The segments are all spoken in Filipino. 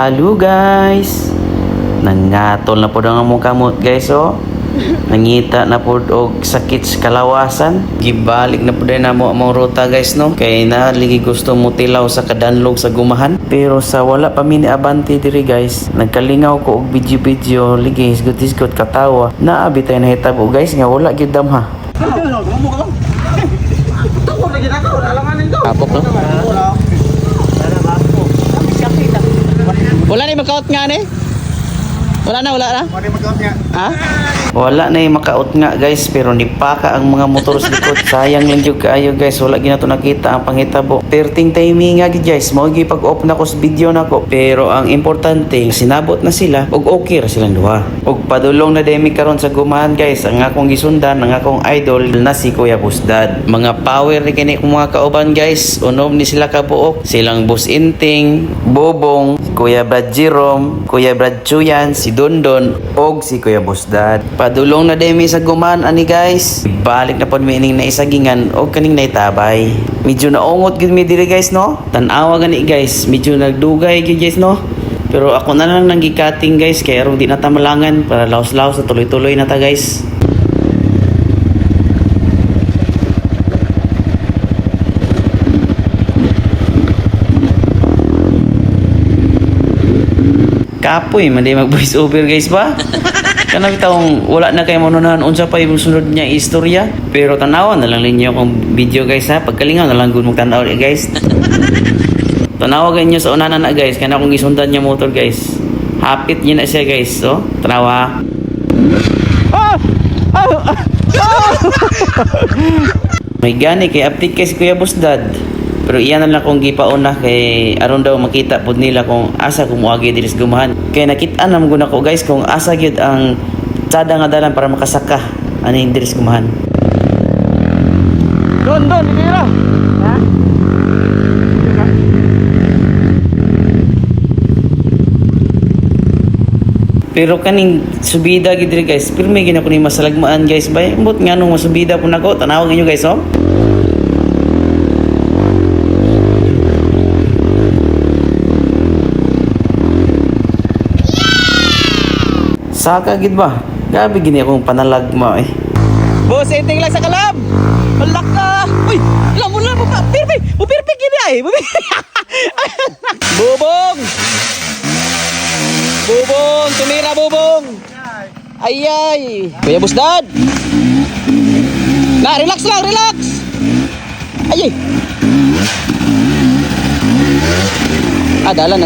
Hello guys. Nangatol na po ang among kamot guys oh. Nangita na po og sakit sa kalawasan. Gibalik na po din na mo among ruta guys no. Kay naligi gusto mo tilaw sa kadanlog sa gumahan. Pero sa wala pa mini abante diri guys. Nagkalingaw ko og video ligi hisgot katawa. Naabi tayo nahitabo guys nga wala gyud damha. Kapok no? Wala na makaot nga ni? Wala na? Ha? Wala na yung makaot nga guys, pero nipaka ang mga motor sa likod. Sayang lang yung kaayo guys, wala gina to nakita ang pangitabo. Perting timing nga guys, maugi pag-off na ko sa video na ko. Pero ang importante, sinabot na sila, og okay ra silang duha. Og padulong na demi karon sa gumahan guys, ang akong gisundan, ang akong idol na si Kuya Busdad. Mga power ni kini kong mga kauban guys, unom ni sila kabuok. Silang Boss Inting, Bobong, Kuya Brad Jerome, Kuya Brad Chuyan, si Dondon, og si Kuya Busdad. Padulong na demi sa gumahan ani guys. Balik na pod mining na isagingan og kaning naitabay. Medyo naungot gid mi diri guys no. Tan-awa gani guys, medyo nagdugay gid guys no. Pero ako na lang nang gikating guys kay aron di na ta malangan para laos-laos sa tuloy-tuloy na ta guys. Kapoy man di mag voice over guys ba? Kana bitawng wala na kay manunahan unsa pa yung sunod niya istorya. Pero tanawan na lang ninyo akong video guys ha. Pagkalingaw na lang gud mo tanaw guys. Tanawa ganyo sa unanan na guys. Kana akong gisundan niya motor guys. Hapit niya na siya guys. So, tanawa. May gani kay update kay si Kuya Busdad. Pero iyan na lang kung gipauna kay aron daw makita pod nila kung asa kung muagi diri sa gumahan. Kay nakit-an naman guna ko guys kung asa gyud ang tsada nga dalan para makasaka ani diri sa gumahan. Don dira. Ha? Pero kaning subida gid diri guys, pero may gina ko ni masalagmaan guys bay. Ambot nganong masubida po nako tanaw ninyo guys oh. Saka gid ba? Gabi gini akong panalagma eh. Boss, Inting lang sa kalab. Malak ka. Uy, lamon lang pa. Perfect gini ay. Bubong. Bubong, tumira bubong. Ayay. Kuya Busdad. Na, relax lang, relax. Ayay. Dalan.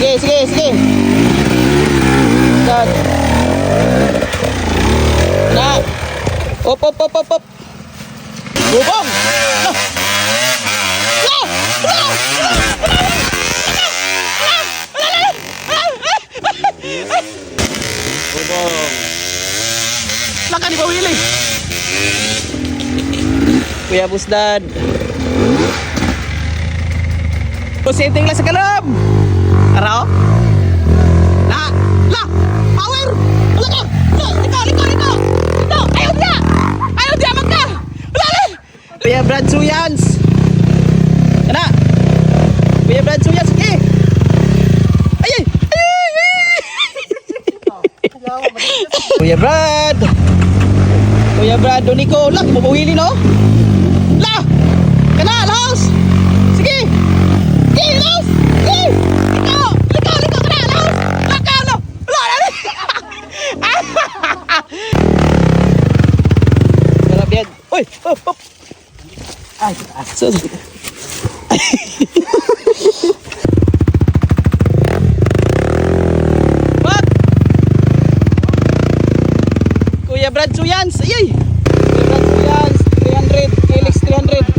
Sige. Na. Op. Bubong. Bubong. Laka ni Bawili. Kuya Busdad. Pusinting lang sa kalab. Arao. Power! Liko! Ayaw dia magka! Lali! Kuya Brad Chuyans! Kana! Kuya Brad Chuyans! Eh! Ayay! Kuya Brad Doniko! Lak! Mabuhili no? La! Kana! Laos! Sige! Sige! Laos! Sige! Liko! Kana! Laos! Laka no! Grabe. Uy, op. Ay, aso. What? Kuya Brad Chuyans. Ayay. Kuya Brad Chuyans 300, KLX 300.